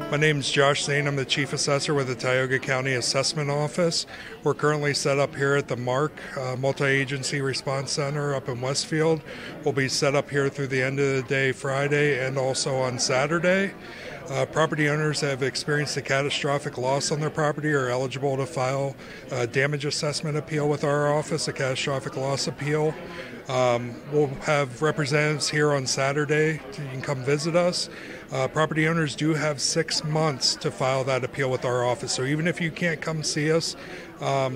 My name is Josh Zane. I'm the Chief Assessor with the Tioga County Assessment Office. We're currently set up here at the MARC Multi-Agency Response Center up in Westfield. We'll be set up here through the end of the day Friday and also on Saturday. Property owners that have experienced a catastrophic loss on their property are eligible to file a damage assessment appeal with our office, a catastrophic loss appeal. We'll have representatives here on Saturday. You can come visit us. Property owners do have 6 months to file that appeal with our office. So even if you can't come see us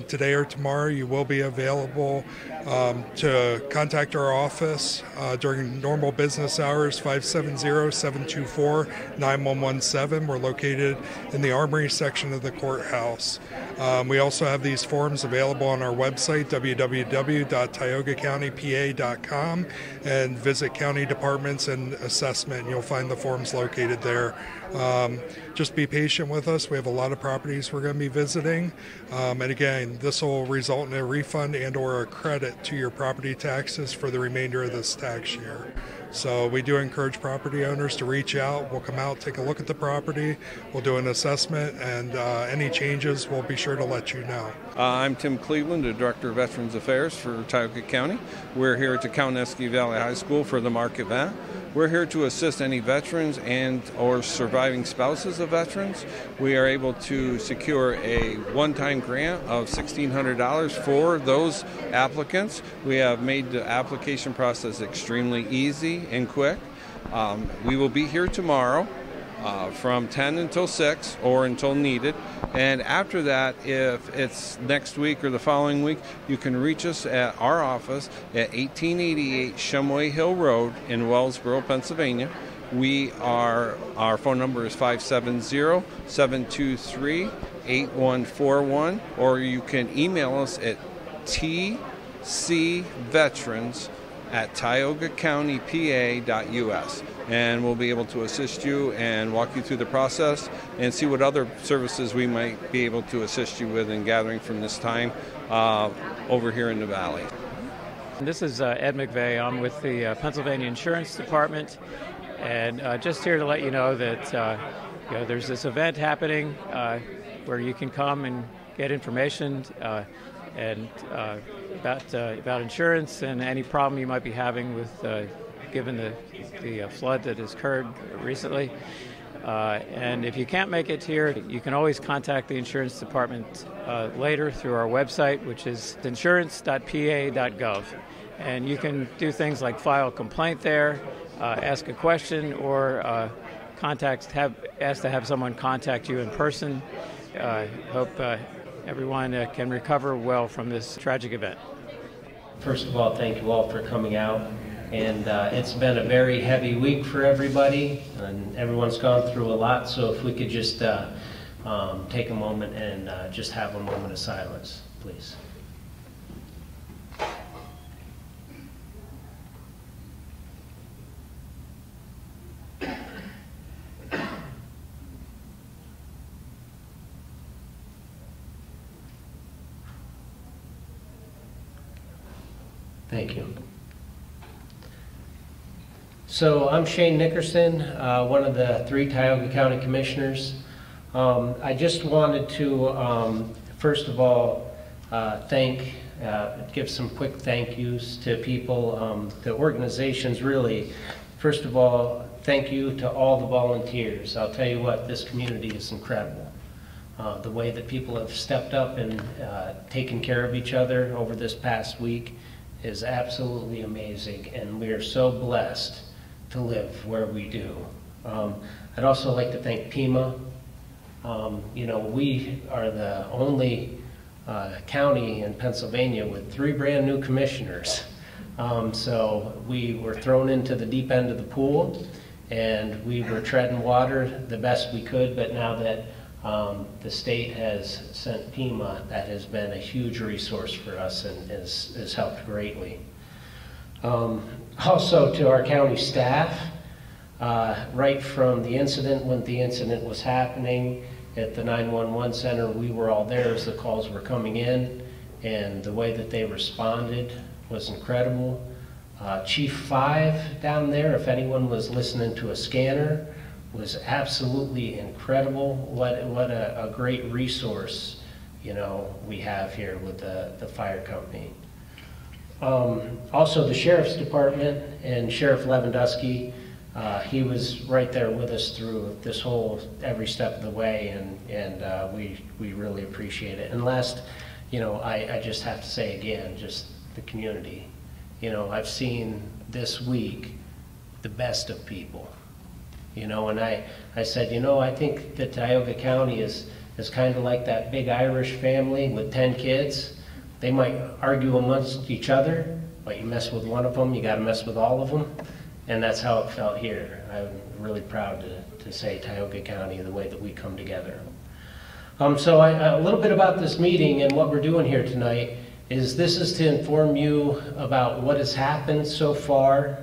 today or tomorrow, you will be available to contact our office during normal business hours, 570-724-9117. We're located in the Armory section of the courthouse. We also have these forms available on our website, www.tiogacountypa.com, and visit county departments and assessment, and you'll find the forms located there. Just be patient with us. We have a lot of properties we're going to be visiting. And again, this will result in a refund and or a credit to your property taxes for the remainder of this tax year. So we do encourage property owners to reach out. We'll come out, take a look at the property. We'll do an assessment, and any changes, we'll be sure to let you know. I'm Tim Cleveland, the Director of Veterans Affairs for Tioga County. We're here at the Cowanesque Valley High School for the MARC event. We're here to assist any veterans and or surviving spouses of veterans. We are able to secure a one-time grant of $1,600 for those applicants. We have made the application process extremely easy and quick. We will be here tomorrow from 10 until 6 or until needed. And after that, if it's next week or the following week, you can reach us at our office at 1888 Shumway Hill Road in Wellsboro, Pennsylvania. Our phone number is 570-723-8141, or you can email us at tcveterans@tiogacountypa.us, and we'll be able to assist you and walk you through the process and see what other services we might be able to assist you with in gathering from this time over here in the Valley. This is Ed McVeigh. I'm with the Pennsylvania Insurance Department, and just here to let you know that there's this event happening where you can come and get information and about insurance and any problem you might be having with given the flood that has occurred recently. And if you can't make it here, you can always contact the insurance department later through our website, which is insurance.pa.gov. And you can do things like file a complaint there, ask a question, or ask to have someone contact you in person. Hope everyone can recover well from this tragic event. First of all, thank you all for coming out. And it's been a very heavy week for everybody, and everyone's gone through a lot. So if we could just take a moment and just have a moment of silence, please. Thank you. So I'm Shane Nickerson, one of the 3 Tioga County Commissioners. I just wanted to, first of all, give some quick thank yous to people, the organizations really. First of all, thank you to all the volunteers. I'll tell you what, this community is incredible. The way that people have stepped up and taken care of each other over this past week is absolutely amazing, and we are so blessed to live where we do. I'd also like to thank PEMA. We are the only county in Pennsylvania with 3 brand new commissioners. So we were thrown into the deep end of the pool, and we were treading water the best we could, but now that the state has sent PEMA, that has been a huge resource for us and has helped greatly. Also to our county staff, right from the incident, when the incident was happening at the 911 center, we were all there as the calls were coming in, and the way that they responded was incredible. Chief 5 down there, if anyone was listening to a scanner was absolutely incredible. What a great resource, we have here with the fire company. Also, the Sheriff's Department and Sheriff Lewandowski, he was right there with us through this whole, every step of the way, and we really appreciate it. And last, I just have to say again, just the community. I've seen this week the best of people. And I said, I think that Tioga County is kind of like that big Irish family with 10 kids. They might argue amongst each other, but you mess with one of them, you got to mess with all of them. And that's how it felt here. I'm really proud to say Tioga County, the way that we come together. So a little bit about this meeting and what we're doing here tonight is this is to inform you about what has happened so far,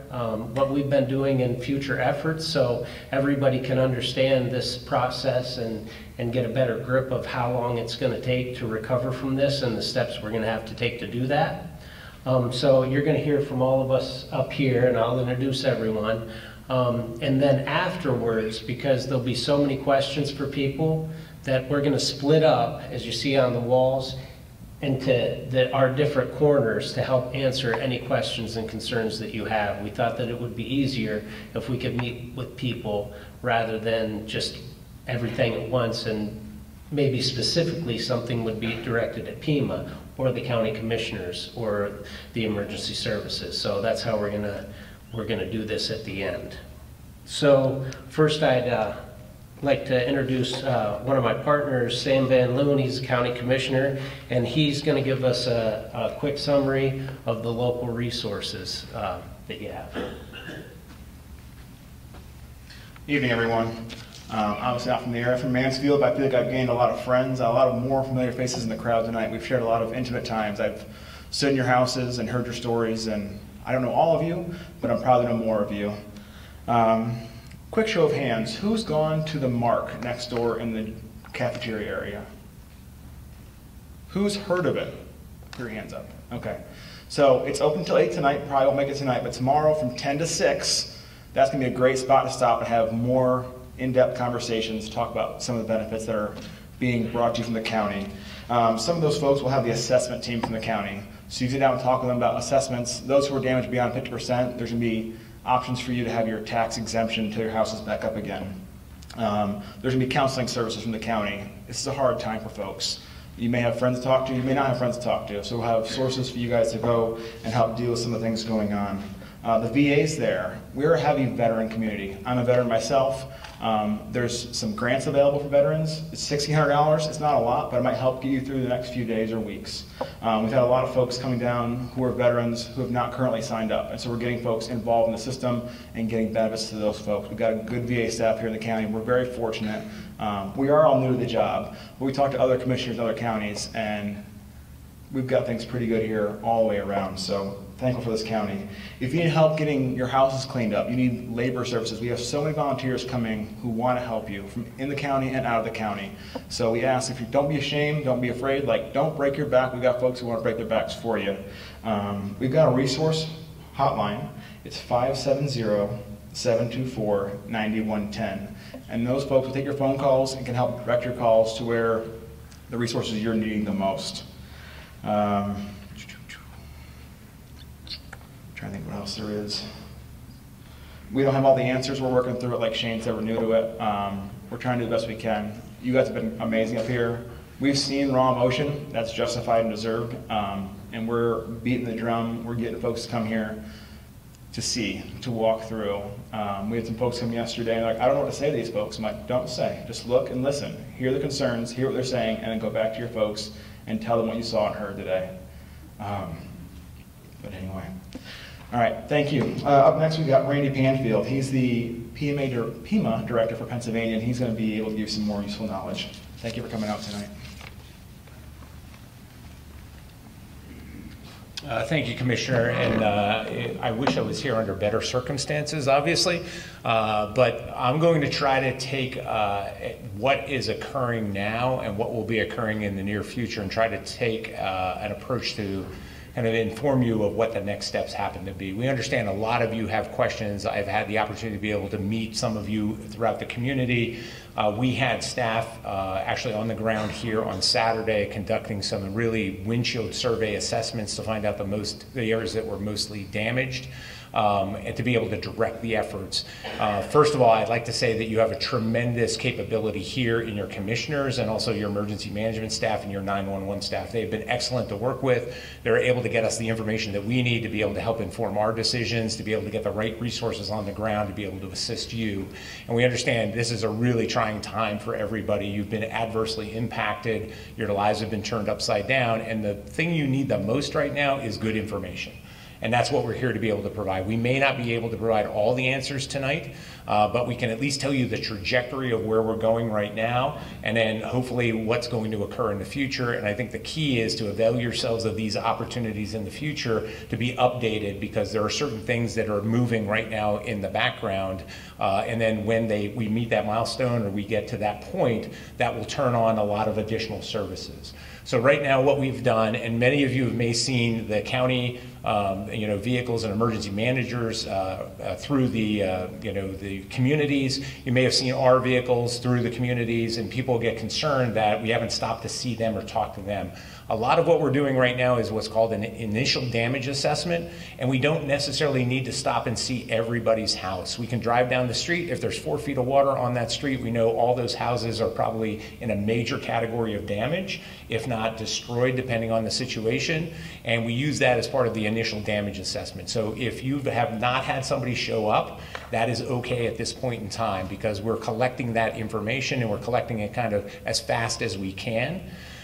what we've been doing in future efforts, so everybody can understand this process and get a better grip of how long it's going to take to recover from this and the steps we're going to have to take to do that. So you're going to hear from all of us up here, and I'll introduce everyone. And then afterwards, because there'll be so many questions for people, that we're going to split up, as you see on the walls, into our different corners to help answer any questions and concerns that you have. We thought that it would be easier if we could meet with people rather than just everything at once, and maybe specifically something would be directed at PEMA or the county commissioners or the emergency services. So that's how we're gonna do this at the end. So first I'd like to introduce one of my partners, Sam Van Loon. He's a county commissioner, and he's going to give us a quick summary of the local resources that you have. Evening, everyone. Obviously not from the area, from Mansfield, but I feel like I've gained a lot of friends, a lot of more familiar faces in the crowd tonight. We've shared a lot of intimate times. I've stood in your houses and heard your stories, and I don't know all of you, but I'm proud to know more of you. Quick show of hands, who's gone to the Mark next door in the cafeteria area? Who's heard of it? Put your hands up. Okay. So it's open till 8 tonight, probably won't make it tonight, but tomorrow from 10 to 6, that's going to be a great spot to stop and have more in-depth conversations, talk about some of the benefits that are being brought to you from the county. Some of those folks will have the assessment team from the county. So you sit down and talk with them about assessments. Those who are damaged beyond 50%, there's going to be options for you to have your tax exemption until your house is back up again. There's going to be counseling services from the county. This is a hard time for folks. You may have friends to talk to, you may not have friends to talk to, so we'll have sources for you guys to go and help deal with some of the things going on. The VA's there. We're a heavy veteran community. I'm a veteran myself. There's some grants available for veterans. It's $1,600. It's not a lot, but it might help get you through the next few days or weeks. We've had a lot of folks coming down who are veterans who have not currently signed up, and so we're getting folks involved in the system and getting benefits to those folks. We've got a good VA staff here in the county. We're very fortunate. We are all new to the job, but we talk to other commissioners in other counties, and we've got things pretty good here all the way around, so thankful for this county. If you need help getting your houses cleaned up, you need labor services, we have so many volunteers coming who want to help you from in the county and out of the county. So we ask, if you don't be ashamed, don't be afraid, don't break your back. We've got folks who want to break their backs for you. We've got a resource hotline. It's 570-724-9110. And those folks will take your phone calls and can help direct your calls to where the resources you're needing the most. Trying to think what else there is. We don't have all the answers. We're working through it, like Shane said, we're new to it. We're trying to do the best we can. You guys have been amazing up here. We've seen raw emotion. That's justified and deserved. And we're beating the drum. We're getting folks to come here to see, to walk through. We had some folks come yesterday and they're like, I don't know what to say to these folks. I'm like, don't say. Just look and listen. Hear the concerns, hear what they're saying, and then go back to your folks and tell them what you saw and heard today. But anyway. All right, thank you. Up next, we've got Randy Panfield. He's the PEMA Director for Pennsylvania, and he's going to be able to give you some more useful knowledge. Thank you for coming out tonight. Thank you, Commissioner, and I wish I was here under better circumstances, obviously, but I'm going to try to take what is occurring now and what will be occurring in the near future and try to take an approach to kind of inform you of what the next steps happen to be. We understand a lot of you have questions. I've had the opportunity to be able to meet some of you throughout the community. We had staff actually on the ground here on Saturday conducting some really windshield survey assessments to find out the areas that were mostly damaged. And to be able to direct the efforts. First of all, I'd like to say that you have a tremendous capability here in your commissioners and also your emergency management staff and your 911 staff. They've been excellent to work with. They're able to get us the information that we need to be able to help inform our decisions, to be able to get the right resources on the ground, to be able to assist you. And we understand this is a really trying time for everybody. You've been adversely impacted. Your lives have been turned upside down. And the thing you need the most right now is good information. And that's what we're here to be able to provide. We may not be able to provide all the answers tonight, but we can at least tell you the trajectory of where we're going right now, and then hopefully what's going to occur in the future. And I think the key is to avail yourselves of these opportunities in the future to be updated, because there are certain things that are moving right now in the background. And then when we meet that milestone or we get to that point, that will turn on a lot of additional services. So right now what we've done, and many of you may have seen the county vehicles and emergency managers through the communities. You may have seen our vehicles through the communities, and people get concerned that we haven't stopped to see them or talk to them. A lot of what we're doing right now is what's called an initial damage assessment, and we don't necessarily need to stop and see everybody's house. We can drive down the street. If there's 4 feet of water on that street, we know all those houses are probably in a major category of damage, if not destroyed, depending on the situation. And we use that as part of the initial damage assessment. So if you have not had somebody show up, that is okay at this point in time, because we're collecting that information and we're collecting it kind of as fast as we can.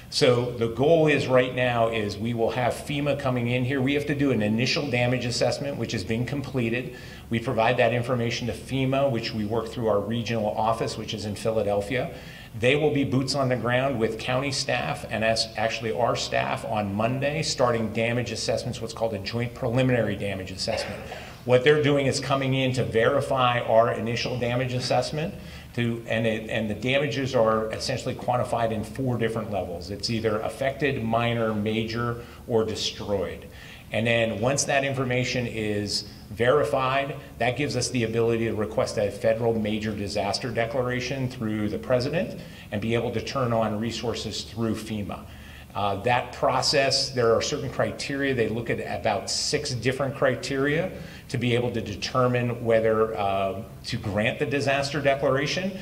So the goal is right now is we will have FEMA coming in here. We have to do an initial damage assessment, which has been completed. We provide that information to FEMA, which we work through our regional office, which is in Philadelphia. They will be boots on the ground with county staff and actually our staff on Monday, starting damage assessments, what's called a joint preliminary damage assessment. What they're doing is coming in to verify our initial damage assessment. And the damages are essentially quantified in 4 different levels. It's either affected, minor, major, or destroyed. And then once that information is verified, that gives us the ability to request a federal major disaster declaration through the president and be able to turn on resources through FEMA. That process, there are certain criteria. They look at about 6 different criteria to be able to determine whether to grant the disaster declaration.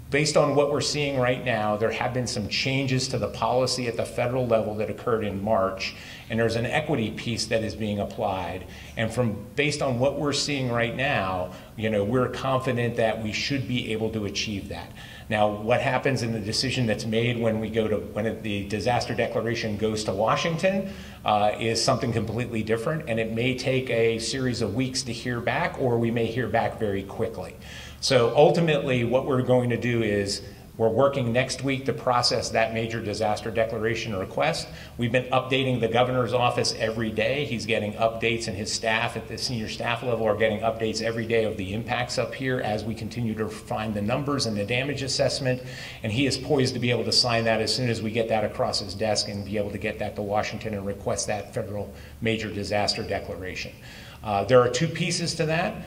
Based on what we're seeing right now, there have been some changes to the policy at the federal level that occurred in March, and there's an equity piece that is being applied. And based on what we're seeing right now, we're confident that we should be able to achieve that. Now, what happens in the decision that's made when the disaster declaration goes to Washington is something completely different, and it may take a series of weeks to hear back, or we may hear back very quickly. So ultimately, what we're going to do is we're working next week to process that major disaster declaration request. We've been updating the governor's office every day. He's getting updates, and his staff at the senior staff level are getting updates every day of the impacts up here as we continue to refine the numbers and the damage assessment. And he is poised to be able to sign that as soon as we get that across his desk and be able to get that to Washington and request that federal major disaster declaration. There are 2 pieces to that.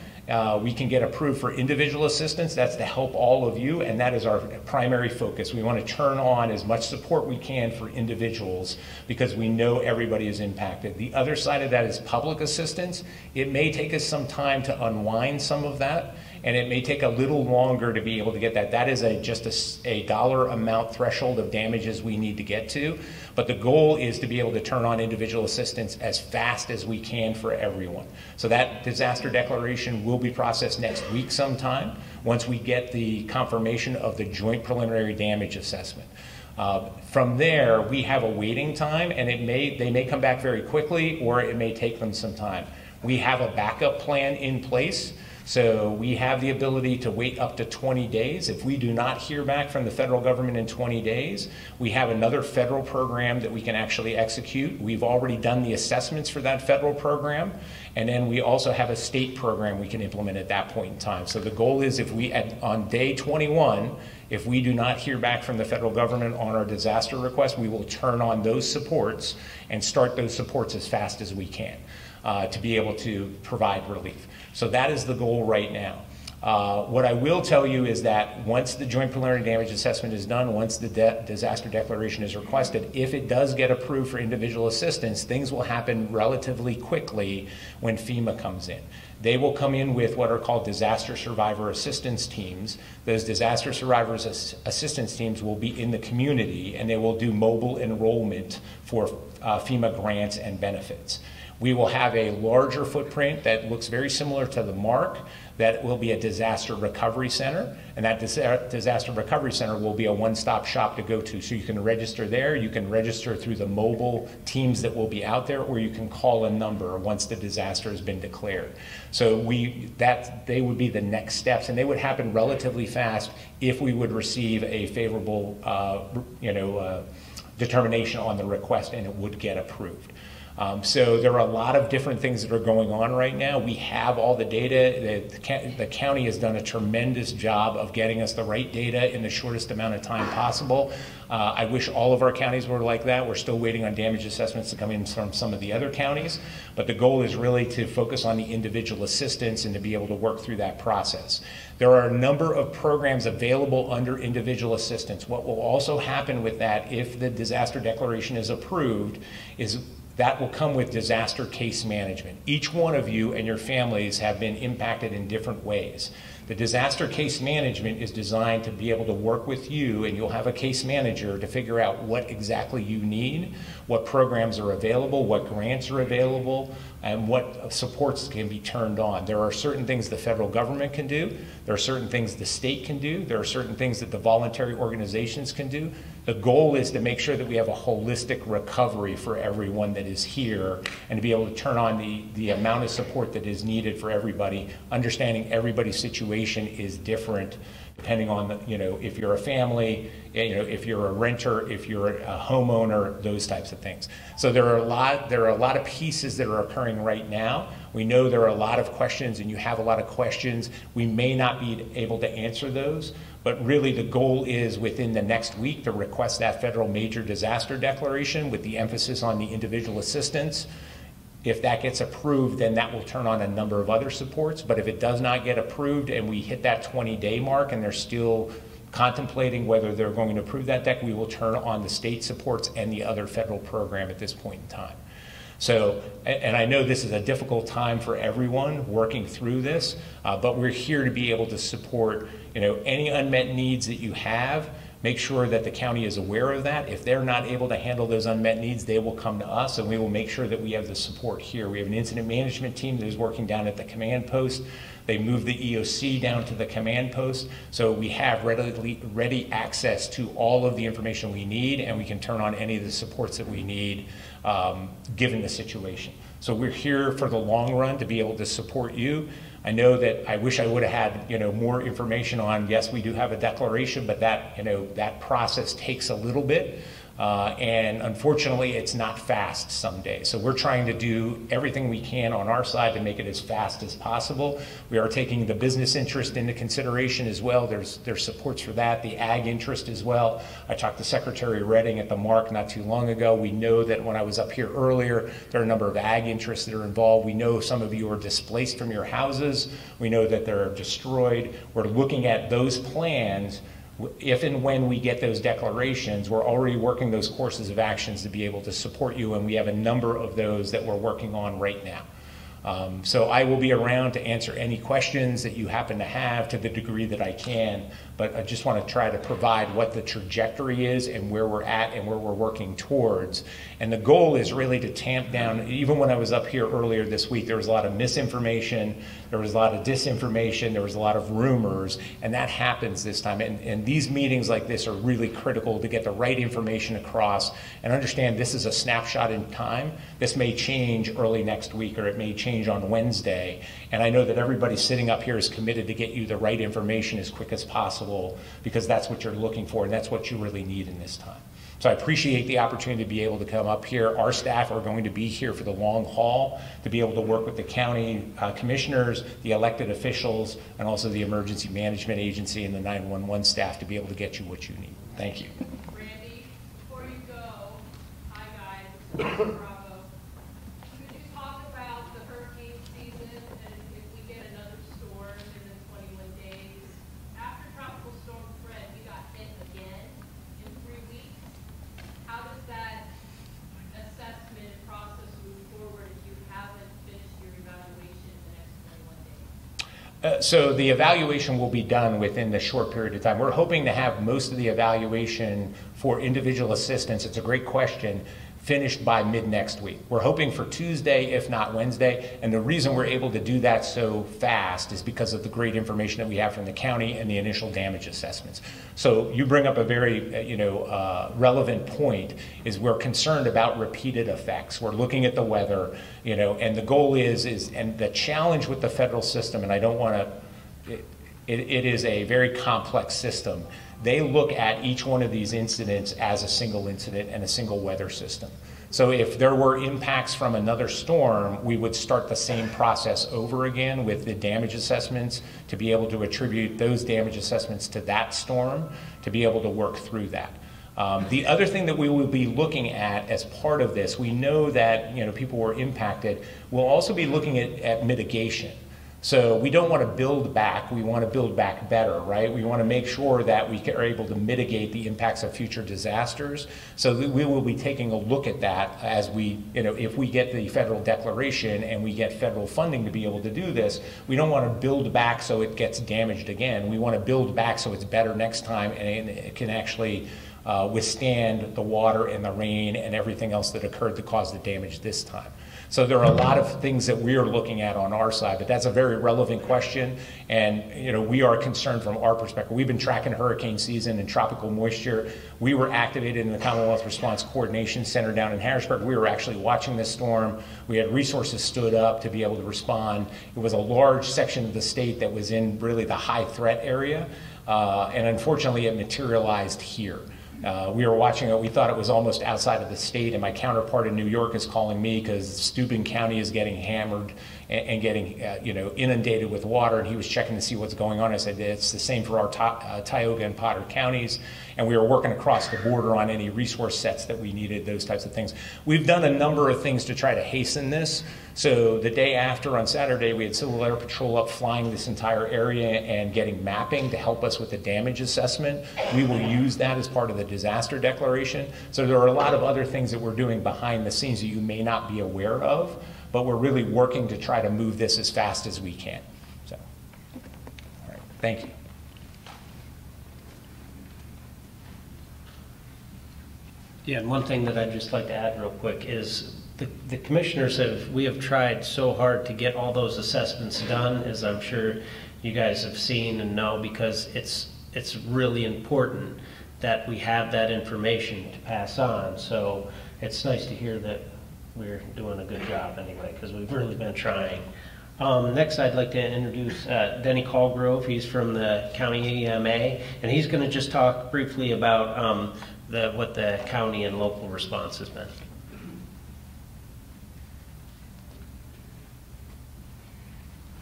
We can get approved for individual assistance. That's to help all of you, and that is our primary focus. We want to turn on as much support we can for individuals because we know everybody is impacted. The other side of that is public assistance. It may take us some time to unwind some of that, and it may take a little longer to be able to get that. That is just a dollar amount threshold of damages we need to get to. But the goal is to be able to turn on individual assistance as fast as we can for everyone. So that disaster declaration will be processed next week sometime once we get the confirmation of the joint preliminary damage assessment. From there, we have a waiting time, and they may come back very quickly, or it may take them some time. We have a backup plan in place. So we have the ability to wait up to 20 days. If we do not hear back from the federal government in 20 days, we have another federal program that we can actually execute. We've already done the assessments for that federal program, and then we also have a state program we can implement at that point in time. So the goal is if we, on day 21, if we do not hear back from the federal government on our disaster request, we will turn on those supports and start those supports as fast as we can to be able to provide relief. So that is the goal right now. What I will tell you is that once the joint preliminary damage assessment is done, once the disaster declaration is requested, if it does get approved for individual assistance, things will happen relatively quickly when FEMA comes in. They will come in with what are called disaster survivor assistance teams. Those disaster survivors assistance teams will be in the community, and they will do mobile enrollment for FEMA grants and benefits. We will have a larger footprint that looks very similar to the MARC. That will be a disaster recovery center, and that disaster recovery center will be a one-stop shop to go to. So you can register there, you can register through the mobile teams that will be out there, or you can call a number once the disaster has been declared. So they would be the next steps, and they would happen relatively fast if we would receive a favorable determination on the request and it would get approved. So there are a lot of different things that are going on right now. We have all the data. The county has done a tremendous job of getting us the right data in the shortest amount of time possible. I wish all of our counties were like that. We're still waiting on damage assessments to come in from some of the other counties. But the goal is really to focus on the individual assistance and to be able to work through that process. There are a number of programs available under individual assistance. What will also happen with that, if the disaster declaration is approved, is that will come with disaster case management. Each one of you and your families have been impacted in different ways. The disaster case management is designed to be able to work with you, and you'll have a case manager to figure out what exactly you need, what programs are available, what grants are available, and what supports can be turned on. There are certain things the federal government can do. There are certain things the state can do. There are certain things that the voluntary organizations can do. The goal is to make sure that we have a holistic recovery for everyone that is here, and to be able to turn on the amount of support that is needed for everybody, understanding everybody's situation is different depending on if you're a family, if you're a renter, if you're a homeowner, those types of things. So there are a lot of pieces that are occurring right now. We know there are a lot of questions, and you have a lot of questions. We may not be able to answer those, but really the goal is within the next week to request that federal major disaster declaration with the emphasis on the individual assistance. If that gets approved, then that will turn on a number of other supports. But if it does not get approved and we hit that 20-day mark and they're still contemplating whether they're going to approve that deck, we will turn on the state supports and the other federal program at this point in time. So, and I know this is a difficult time for everyone working through this, but we're here to be able to support, any unmet needs that you have. Make sure that the county is aware of that. If they're not able to handle those unmet needs, they will come to us, and we will make sure that we have the support here. We have an incident management team that is working down at the command post. They moved the EOC down to the command post, so we have ready access to all of the information we need, and we can turn on any of the supports that we need given the situation. So we're here for the long run to be able to support you. I know that I wish I would have had more information on, yes, we do have a declaration, but that that process takes a little bit. And unfortunately, it's not fast some days. So we're trying to do everything we can on our side to make it as fast as possible. We are taking the business interest into consideration as well. There's supports for that, the ag interest as well. I talked to Secretary Redding at the MARC not too long ago. We know that when I was up here earlier, there are a number of ag interests that are involved. We know some of you are displaced from your houses. We know that they're destroyed. We're looking at those plans. If and when we get those declarations, we're already working those courses of actions to be able to support you, and we have a number of those that we're working on right now. So I will be around to answer any questions that you happen to have to the degree that I can, but I just want to try to provide what the trajectory is and where we're at and where we're working towards. And the goal is really to tamp down. Even when I was up here earlier this week, there was a lot of misinformation, there was a lot of disinformation, there was a lot of rumors, and that happens this time. And these meetings like this are really critical to get the right information across and understand this is a snapshot in time. This may change early next week, or it may change change on Wednesday. And I know that everybody sitting up here is committed to get you the right information as quick as possible, because that's what you're looking for and that's what you really need in this time. So I appreciate the opportunity to be able to come up here. Our staff are going to be here for the long haul to be able to work with the county commissioners, the elected officials, and also the emergency management agency and the 911 staff to be able to get you what you need. Thank you. Randy, before you go, hi guys, Bravo. Could you talk about the hurricane season and if we get another storm in the 21 days? After Tropical Storm Fred, we got hit again in 3 weeks. How does that assessment process move forward if you haven't finished your evaluation in the next 21 days? So the evaluation will be done within the short period of time. We're hoping to have most of the evaluation for individual assistance, it's a great question, finished by mid next week. We're hoping for Tuesday, if not Wednesday, and the reason we're able to do that so fast is because of the great information that we have from the county and the initial damage assessments. So you bring up a very relevant point, is we're concerned about repeated effects. We're looking at the weather, and the goal is and the challenge with the federal system, and I don't want to, it is a very complex system. They look at each one of these incidents as a single incident and a single weather system. So if there were impacts from another storm, we would start the same process over again with the damage assessments to be able to attribute those damage assessments to that storm to be able to work through that. The other thing that we will be looking at as part of this, we know that people were impacted. We'll also be looking at mitigation. So we don't want to build back, we want to build back better, right? We want to make sure that we are able to mitigate the impacts of future disasters. So we will be taking a look at that as we, if we get the federal declaration and we get federal funding to be able to do this, we don't want to build back so it gets damaged again. We want to build back so it's better next time and it can actually withstand the water and the rain and everything else that occurred to cause the damage this time. So there are a lot of things that we are looking at on our side, but that's a very relevant question. And we are concerned from our perspective. We've been tracking hurricane season and tropical moisture. We were activated in the Commonwealth Response Coordination Center down in Harrisburg. We were actually watching this storm. We had resources stood up to be able to respond. It was a large section of the state that was in really the high threat area. And unfortunately, it materialized here. We were watching it, we thought it was almost outside of the state, and my counterpart in New York is calling me because Steuben County is getting hammered and getting inundated with water, and he was checking to see what's going on. I said, it's the same for our Tioga and Potter counties, and we were working across the border on any resource sets that we needed, those types of things. We've done a number of things to try to hasten this. So the day after, on Saturday, we had Civil Air Patrol up flying this entire area and getting mapping to help us with the damage assessment. We will use that as part of the disaster declaration. So there are a lot of other things that we're doing behind the scenes that you may not be aware of, but we're really working to try to move this as fast as we can. So, all right, thank you. Yeah, and one thing that I'd just like to add real quick is the commissioners we have tried so hard to get all those assessments done, as I'm sure you guys have seen and know, because it's really important that we have that information to pass on. So it's nice to hear that we're doing a good job anyway, because we've really been trying. Next, I'd like to introduce Denny Callgrove. He's from the county EMA, and he's going to just talk briefly about what the county and local response has been.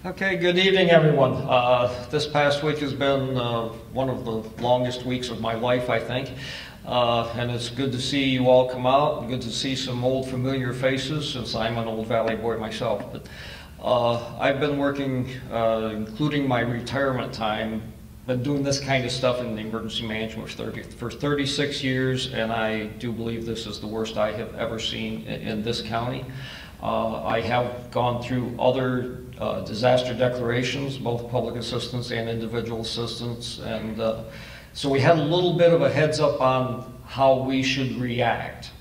Okay, good evening, everyone. This past week has been one of the longest weeks of my life, I think. And it's good to see you all come out, and good to see some old familiar faces, since I'm an old Valley boy myself. But I've been working, including my retirement time, been doing this kind of stuff in the emergency management for 36 years, and I do believe this is the worst I have ever seen in this county. I have gone through other disaster declarations, both public assistance and individual assistance, and so we had a little bit of a heads up on how we should react.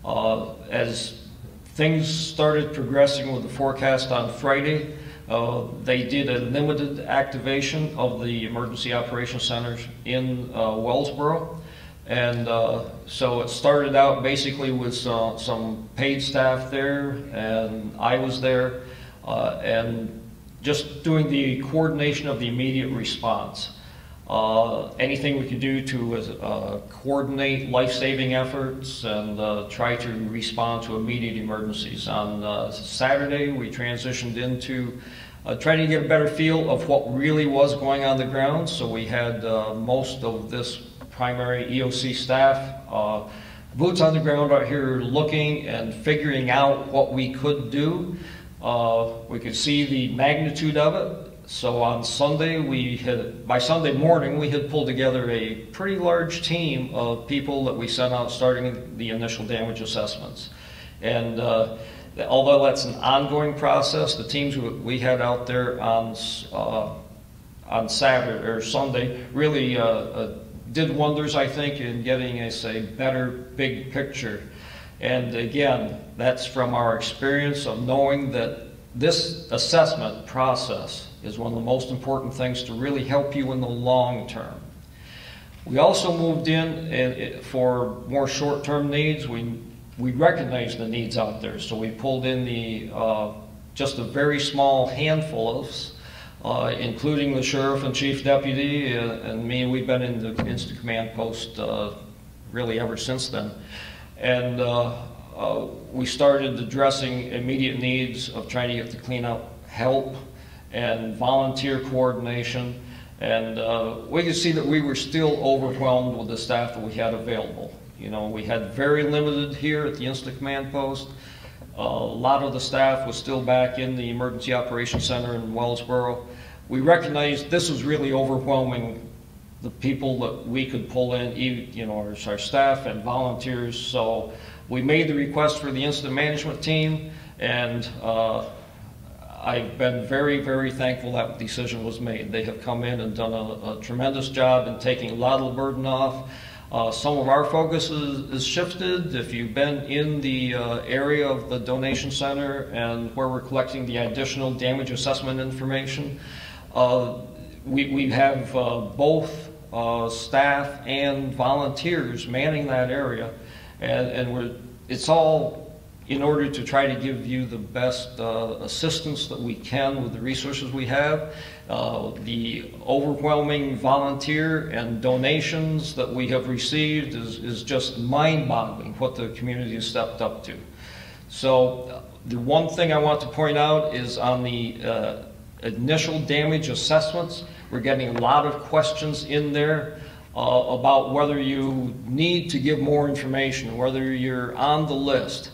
As things started progressing with the forecast on Friday, they did a limited activation of the emergency operations centers in Wellsboro. And so it started out basically with some paid staff there, and I was there. and just doing the coordination of the immediate response. Anything we could do to coordinate life-saving efforts and try to respond to immediate emergencies. On Saturday, we transitioned into trying to get a better feel of what really was going on the ground. So we had most of this primary EOC staff, boots on the ground out here looking and figuring out what we could do. We could see the magnitude of it. So on Sunday, by Sunday morning, we had pulled together a pretty large team of people that we sent out starting the initial damage assessments. And although that's an ongoing process, the teams we had out there on Saturday or Sunday really did wonders, I think, in getting us a better big picture. And again, that's from our experience of knowing that this assessment process is one of the most important things to really help you in the long term. We also moved in for more short-term needs. We recognize the needs out there, so we pulled in just a very small handful of us, including the sheriff and chief deputy and me. We've been in the Instant Command Post really ever since then. And we started addressing immediate needs of trying to get the cleanup help and volunteer coordination. And we could see that we were still overwhelmed with the staff that we had available. You know, we had very limited here at the Instant Command Post. A lot of the staff was still back in the Emergency Operations Center in Wellsboro. We recognized this was really overwhelming the people that we could pull in, you know, our staff and volunteers. So we made the request for the incident management team, and I've been very, very thankful that decision was made. They have come in and done a tremendous job in taking a lot of the burden off. Some of our focus is shifted. If you've been in the area of the donation center and where we're collecting the additional damage assessment information, we have both staff and volunteers manning that area, and it's all in order to try to give you the best assistance that we can with the resources we have. The overwhelming volunteer and donations that we have received is just mind-boggling what the community has stepped up to. So the one thing I want to point out is on the initial damage assessments, we're getting a lot of questions in there about whether you need to give more information, whether you're on the list.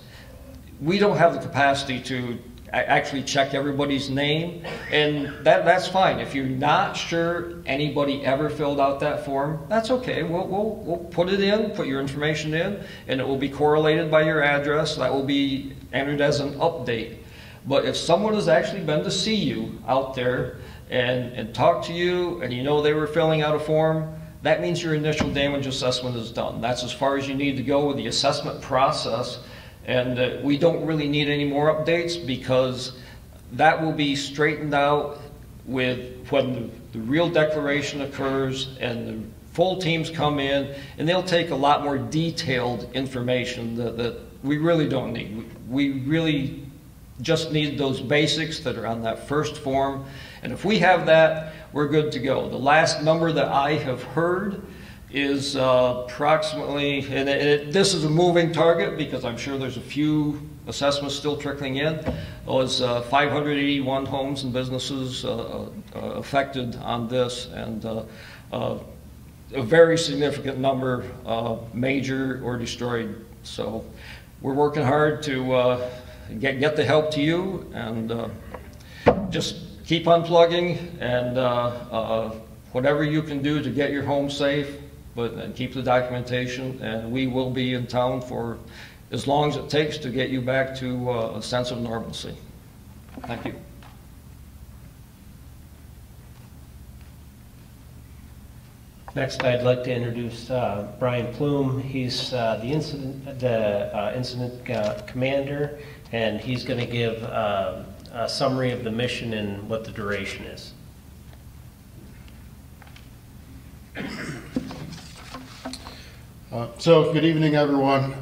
We don't have the capacity to actually check everybody's name, and that's fine. If you're not sure anybody ever filled out that form, that's okay. We'll put it in, put your information in, and it will be correlated by your address. That will be entered as an update. But if someone has actually been to see you out there and talk to you, and you know they were filling out a form, that means your initial damage assessment is done. That's as far as you need to go with the assessment process. And we don't really need any more updates, because that will be straightened out with when the real declaration occurs and the full teams come in, and they'll take a lot more detailed information that we really don't need. We really just need those basics that are on that first form, and if we have that, we're good to go. The last number that I have heard is approximately, and this is a moving target because I'm sure there's a few assessments still trickling in, was 581 homes and businesses affected on this, and a very significant number major or destroyed. So we're working hard to get the help to you, and just keep unplugging, and whatever you can do to get your home safe, but keep the documentation, and we will be in town for as long as it takes to get you back to a sense of normalcy. Thank you. Next, I'd like to introduce Brian Plume. He's the incident commander, and he's going to give a summary of the mission and what the duration is. So good evening, everyone.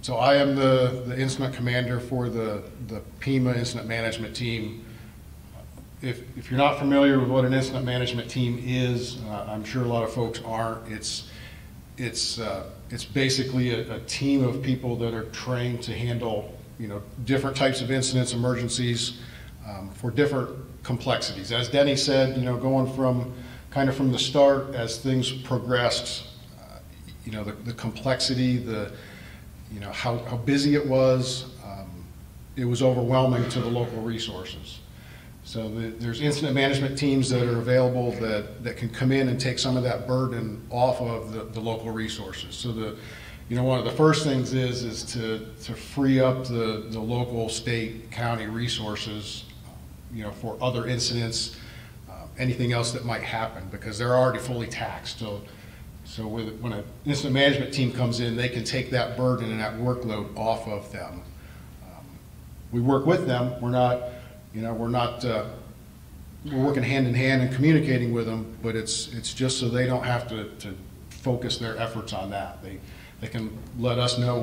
So I am the incident commander for the PEMA incident management team. If you're not familiar with what an incident management team is, I'm sure a lot of folks aren't. It's basically a team of people that are trained to handle, different types of incidents, emergencies, for different complexities. As Denny said, going from the start, as things progressed, the complexity, how busy it was overwhelming to the local resources. So there's incident management teams that are available that can come in and take some of that burden off of the local resources. So one of the first things is to free up the local, state, county resources, for other incidents, anything else that might happen, because they're already fully taxed. So when an incident management team comes in, they can take that burden and that workload off of them. We work with them. We're working hand in hand and communicating with them, but it's just so they don't have to focus their efforts on that. They can let us know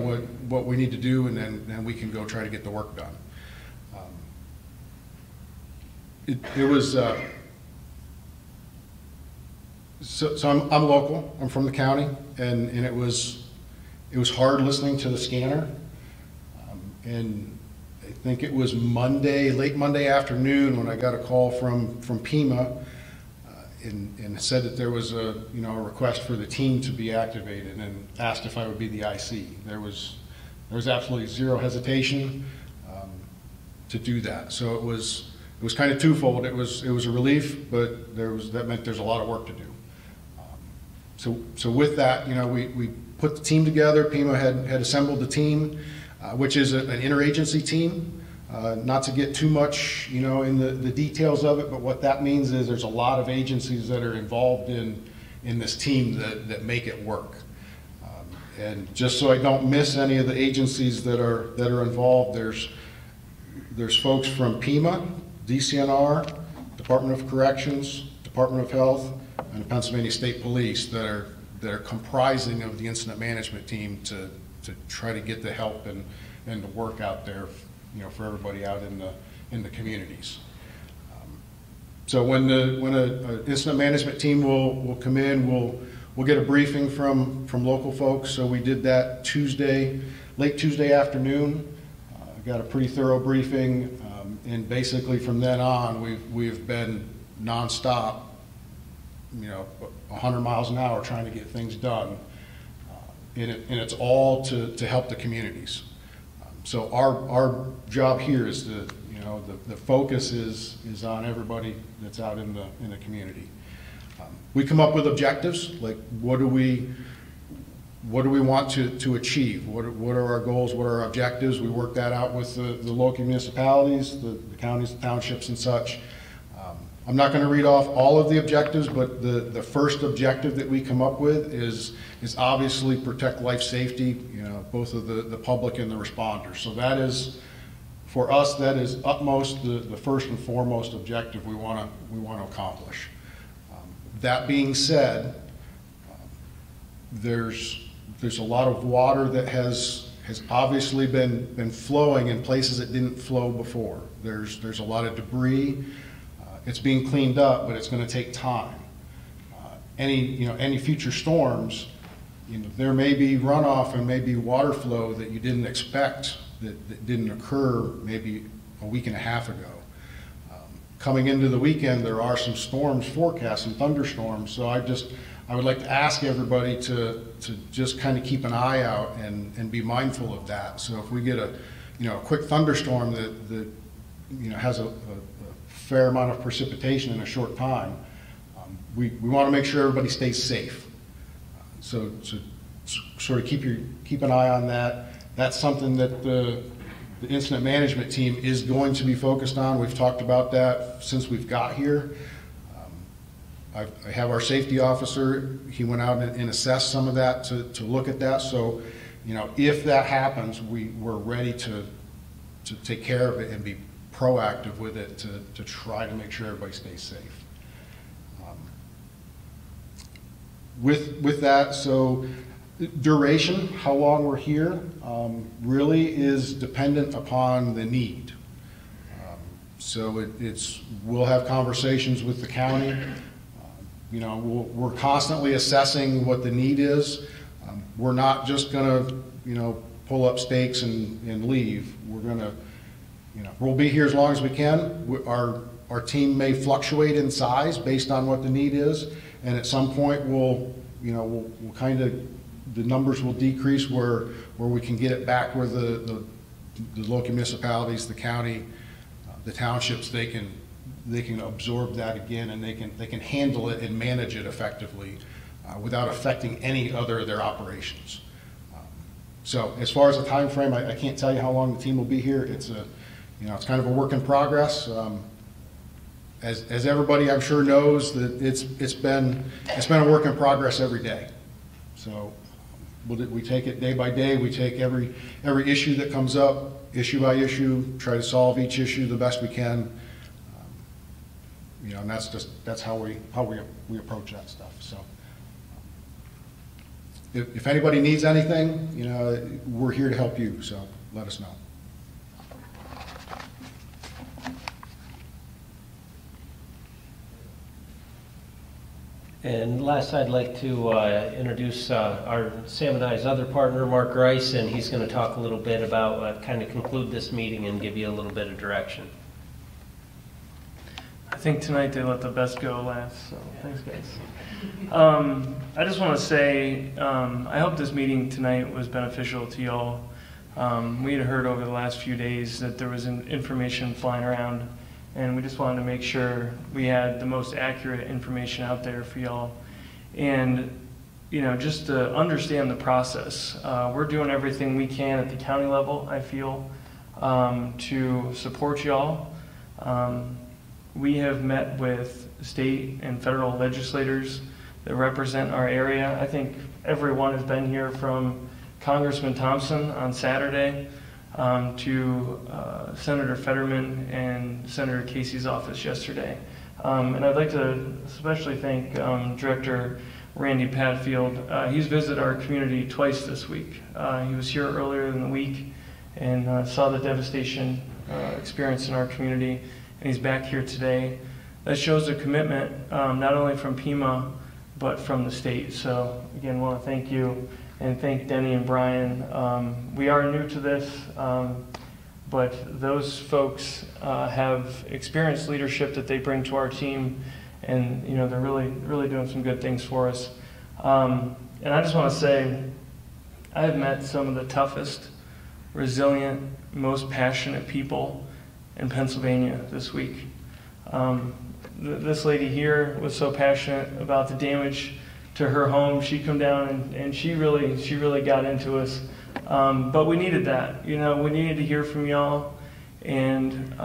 what we need to do, and then we can go try to get the work done. So I'm local. I'm from the county, and it was hard listening to the scanner. And I think it was late Monday afternoon, when I got a call from PEMA, and said that there was a request for the team to be activated, and asked if I would be the IC. There was absolutely zero hesitation to do that. So it was kind of twofold. It was a relief, but that meant there's a lot of work to do. So with that, we put the team together. PEMA had assembled the team, which is an interagency team. Not to get too much, in the details of it, but what that means is there's a lot of agencies that are involved in this team that make it work. And just so I don't miss any of the agencies that are involved, there's folks from PEMA, DCNR, Department of Corrections, Department of Health, and the Pennsylvania State Police that are comprising of the incident management team to try to get the help and the work out there, for everybody out in the communities. So when a incident management team will come in, we'll get a briefing from local folks. So we did that late Tuesday afternoon. Got a pretty thorough briefing, and basically from then on, we've been nonstop, 100 miles an hour trying to get things done, and it's all to help the communities. So our job here is the focus is on everybody that's out in the community. We come up with objectives, like what do we want to achieve? What are our goals? What are our objectives? We work that out with the local municipalities, the counties, the townships, and such. I'm not going to read off all of the objectives, but the first objective that we come up with is obviously protect life safety, both of the public and the responders. So that is, for us, that is utmost the first and foremost objective we want to accomplish. That being said, there's a lot of water that has obviously been flowing in places that didn't flow before. There's a lot of debris. It's being cleaned up, but it's going to take time. Any future storms, there may be runoff and maybe water flow that you didn't expect that didn't occur maybe a week and a half ago. Coming into the weekend, there are some storms forecast, some thunderstorms. So I would like to ask everybody to just kind of keep an eye out and be mindful of that. So if we get a quick thunderstorm that has a fair amount of precipitation in a short time, we want to make sure everybody stays safe. So sort of keep an eye on that. That's something that the incident management team is going to be focused on. We've talked about that since we've got here. I have our safety officer. He went out and assessed some of that to look at that. So, if that happens, we're ready to take care of it and be proactive with it to try to make sure everybody stays safe. With that, so Duration, how long we're here, really is dependent upon the need. So we'll have conversations with the county. You know, we're constantly assessing what the need is. We're not just gonna, you know, pull up stakes and leave. We're gonna, you know, we'll be here as long as we can. Our team may fluctuate in size based on what the need is, and at some point we'll kind of, the numbers will decrease where we can get it back where the local municipalities, the county, the townships, they can absorb that again, and they can handle it and manage it effectively without affecting any other of their operations. So as far as the time frame, I can't tell you how long the team will be here. It's it's kind of a work in progress. As everybody I'm sure knows, that it's been a work in progress every day. So we take it day by day. We take every issue that comes up, issue by issue, try to solve each issue the best we can. And that's how we approach that stuff. So if anybody needs anything, we're here to help you. So let us know. And last, I'd like to introduce our Sam and I's other partner, Mark Rice, and he's going to talk a little bit about kind of conclude this meeting and give you a little bit of direction. I think tonight they let the best go last, so thanks, guys. I just want to say I hope this meeting tonight was beneficial to y'all. We had heard over the last few days that there was information flying around, and we just wanted to make sure we had the most accurate information out there for y'all. And, just to understand the process, we're doing everything we can at the county level, I feel, to support y'all. We have met with state and federal legislators that represent our area. I think everyone has been here, from Congressman Thompson on Saturday to Senator Fetterman and Senator Casey's office yesterday. And I'd like to especially thank Director Randy Padfield. He's visited our community twice this week. He was here earlier in the week and saw the devastation experienced in our community, and he's back here today. That shows a commitment not only from Pima, but from the state. So again, I want to thank you and thank Denny and Brian. We are new to this, but those folks have experienced leadership that they bring to our team, and they're really doing some good things for us. And I just want to say, I have met some of the toughest, resilient, most passionate people in Pennsylvania this week. This lady here was so passionate about the damage to her home. She come down and she really got into us. But we needed that. We needed to hear from y'all, and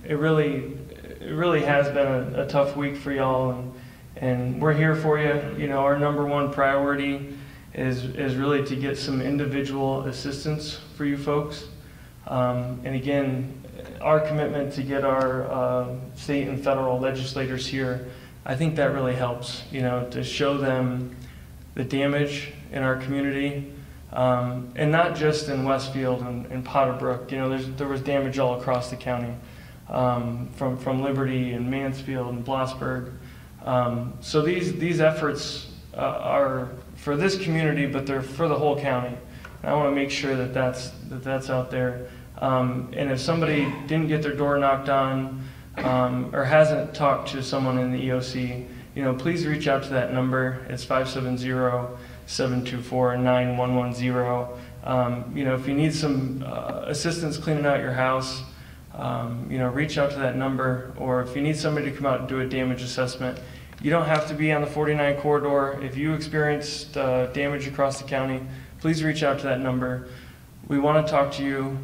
it really has been a tough week for y'all, and we're here for you. Our number one priority is really to get some individual assistance for you folks. And again, our commitment to get our state and federal legislators here, I think that really helps, to show them the damage in our community, and not just in Westfield and Potterbrook. There was damage all across the county, from Liberty and Mansfield and Blossburg. So these efforts are for this community, but they're for the whole county. And I want to make sure that that's out there. And if somebody didn't get their door knocked on, or hasn't talked to someone in the EOC, please reach out to that number. It's 570-724-9110. If you need some assistance cleaning out your house, reach out to that number. Or if you need somebody to come out and do a damage assessment, you don't have to be on the 49 corridor. If you experienced damage across the county, please reach out to that number. We want to talk to you.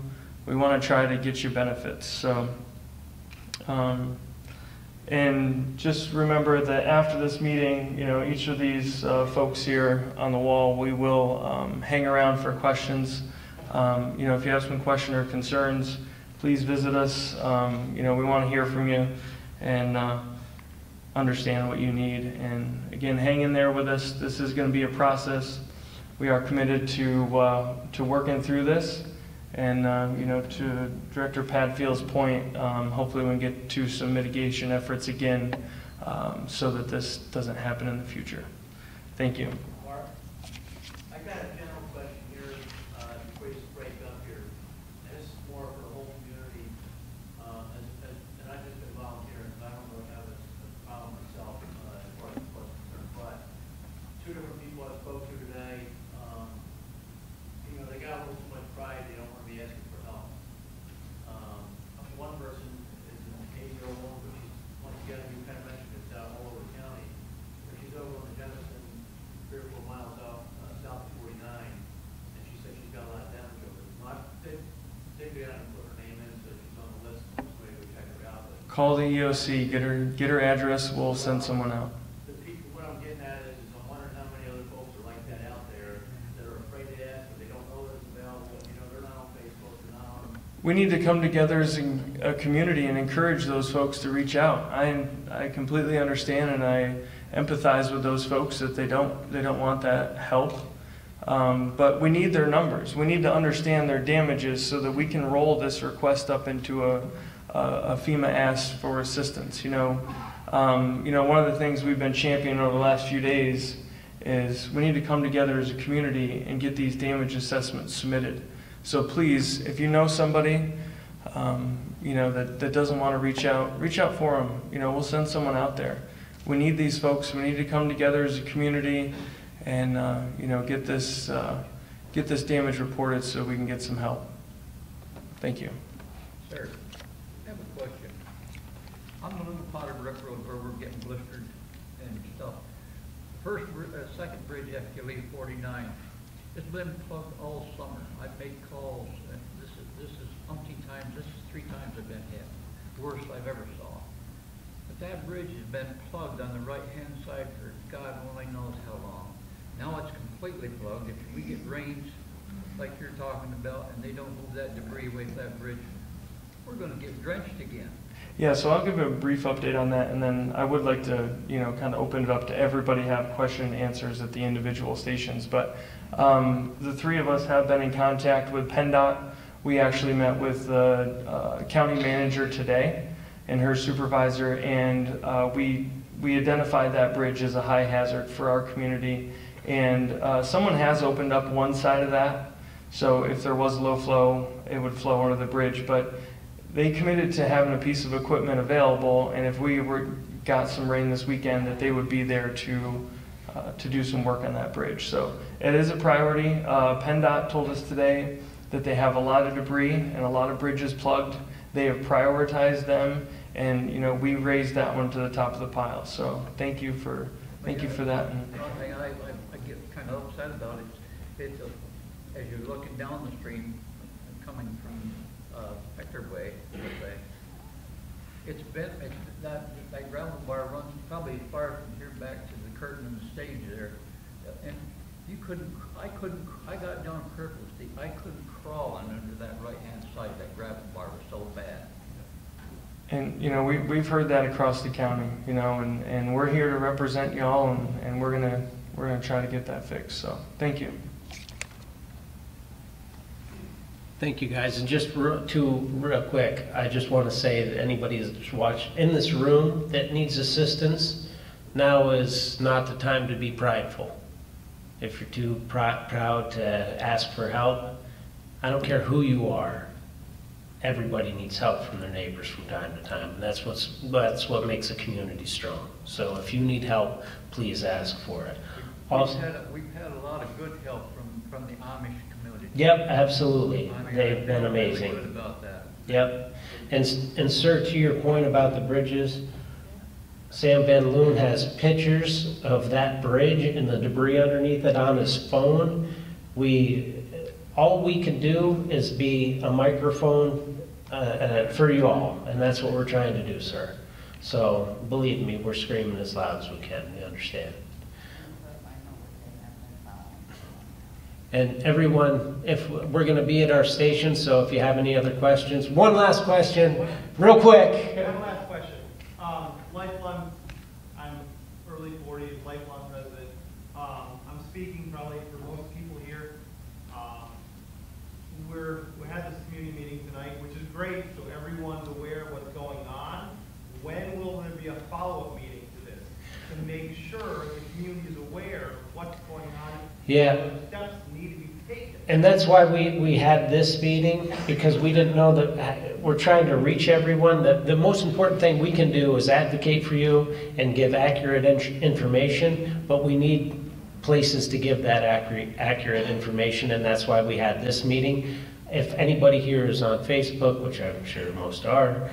We want to try to get you benefits. So, and just remember that after this meeting, each of these folks here on the wall, we will hang around for questions. If you have some questions or concerns, please visit us. We want to hear from you and understand what you need. And again, hang in there with us. This is going to be a process. we are committed to working through this. And to Director Padfield's point, hopefully we can get to some mitigation efforts again so that this doesn't happen in the future. Thank you. Mark, I got a general question here before you break up here, and this is more for the whole community. And I've just been volunteering, so I don't really have a problem myself as far as what's concerned. But two different people I spoke to today, they got a little too much pride. They don't want to be asking for help. One person is an 8-year-old woman, but she's, once again, you kind of mentioned it's out all over the county, but she's over on the Jefferson, 3 or 4 miles out south of 49, and she said she's got a lot of damage over it. They go down and put her name in, so she's on the list, so maybe we check her out. But Call the EOC, get her address, we'll send someone out. the people, what I'm getting at is I'm wondering how many other folks are like that out there that are afraid to ask, or they don't know that it's available. They're not on Facebook, they're not on. We need to come together as a community and encourage those folks to reach out. I completely understand and I empathize with those folks that they don't want that help. But we need their numbers. We need to understand their damages so that we can roll this request up into a FEMA ask for assistance. One of the things we've been championing over the last few days is we need to come together as a community and get these damage assessments submitted. So please, if you know somebody, that doesn't want to reach out for them. We'll send someone out there. We need these folks. We need to come together as a community and, get this damage reported so we can get some help. Thank you. Sir, I have a question. On the little part of Rick Road where we're getting blistered and stuff, second bridge after you leave 49, it's been plugged all summer. I've made calls, and this is umpteen times. This is 3 times I've been hit. Worst I've ever saw. But that bridge has been plugged on the right-hand side for God only knows how long. Now it's completely plugged. If we get rains like you're talking about, and they don't move that debris away from that bridge, we're going to get drenched again. Yeah, so I'll give a brief update on that, and then I would like to, kind of open it up to everybody have question and answers at the individual stations. But the 3 of us have been in contact with PennDOT. We actually met with the county manager today and her supervisor, and we identified that bridge as a high hazard for our community. And someone has opened up one side of that, so if there was low flow, it would flow under the bridge. But they committed to having a piece of equipment available, and if we got some rain this weekend, that they would be there to do some work on that bridge. So it is a priority. PennDOT told us today that they have a lot of debris and a lot of bridges plugged. They have prioritized them, and we raised that one to the top of the pile. So thank you for that. One thing I get kind of upset about is as you're looking down the stream, coming from Hector Way, that gravel bar runs probably as far from here back to the curtain and the stage there, and I got down purposely. I couldn't crawl under that right-hand side. That gravel bar was so bad. And we've heard that across the county, and we're here to represent y'all, and we're gonna try to get that fixed. So thank you. Thank you, guys. And just real quick, I just want to say that anybody that's watched in this room that needs assistance, now is not the time to be prideful. If you're too proud to ask for help, I don't care who you are. Everybody needs help from their neighbors from time to time, and that's what makes a community strong. So if you need help, please ask for it. We've had a lot of good help from the Amish community. Yep, absolutely. They've been amazing. Really good about that. Yep. And sir, to your point about the bridges, Sam Van Loon has pictures of that bridge and the debris underneath it on his phone. All we can do is be a microphone for you all, and that's what we're trying to do, sir. So believe me, we're screaming as loud as we can. We understand. And everyone, if we're going to be at our station, so if you have any other questions, one last question, real quick. One last question. Lifelong, I'm early 40s, lifelong resident. I'm speaking probably for most people We had this community meeting tonight, which is great, so everyone's aware of what's going on. When will there be a follow-up meeting to this to make sure the community is aware of what's going on? Yeah. What steps need to be taken? And that's why we had this meeting, because we didn't know that we're trying to reach everyone. The most important thing we can do is advocate for you and give accurate information, but we need places to give that accurate information, and that's why we had this meeting. If anybody here is on Facebook, which I'm sure most are,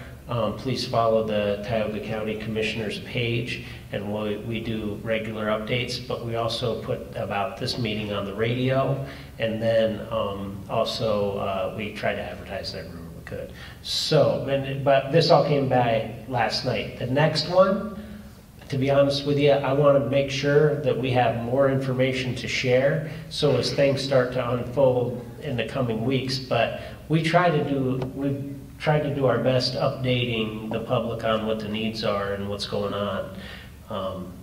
please follow the Tioga County Commissioner's page, and we do regular updates, but we also put about this meeting on the radio, and then also we try to advertise everywhere we could. So, but this all came by last night. The next one, to be honest with you, I want to make sure that we have more information to share, so as things start to unfold in the coming weeks. But we try to do our best updating the public on what the needs are and what's going on.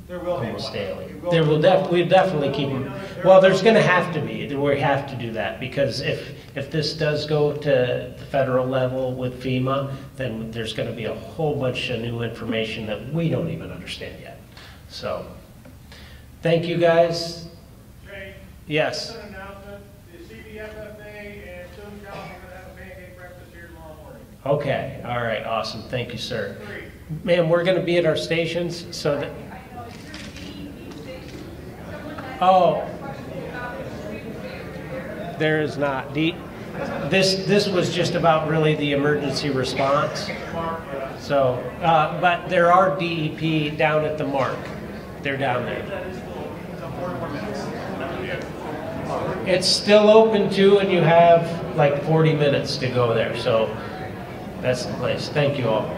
There will be almost one. daily. We'll definitely keep them. Well, there's going to have to be. We have to do that, because if this does go to the federal level with FEMA, then there's going to be a whole bunch of new information that we don't even understand yet. So, thank you guys. Jay, Yes. just an announcement. The CBFFA and Children's Council are going to have a pancake breakfast here tomorrow morning. Okay. All right. Awesome. Thank you, sir. Ma'am, we're going to be at our stations, so that. Oh, there is not. This was just about really the emergency response. So, but there are DEP down at the Mark. They're down there. It's still open too, and you have like 40 minutes to go there. So that's the place. Thank you all.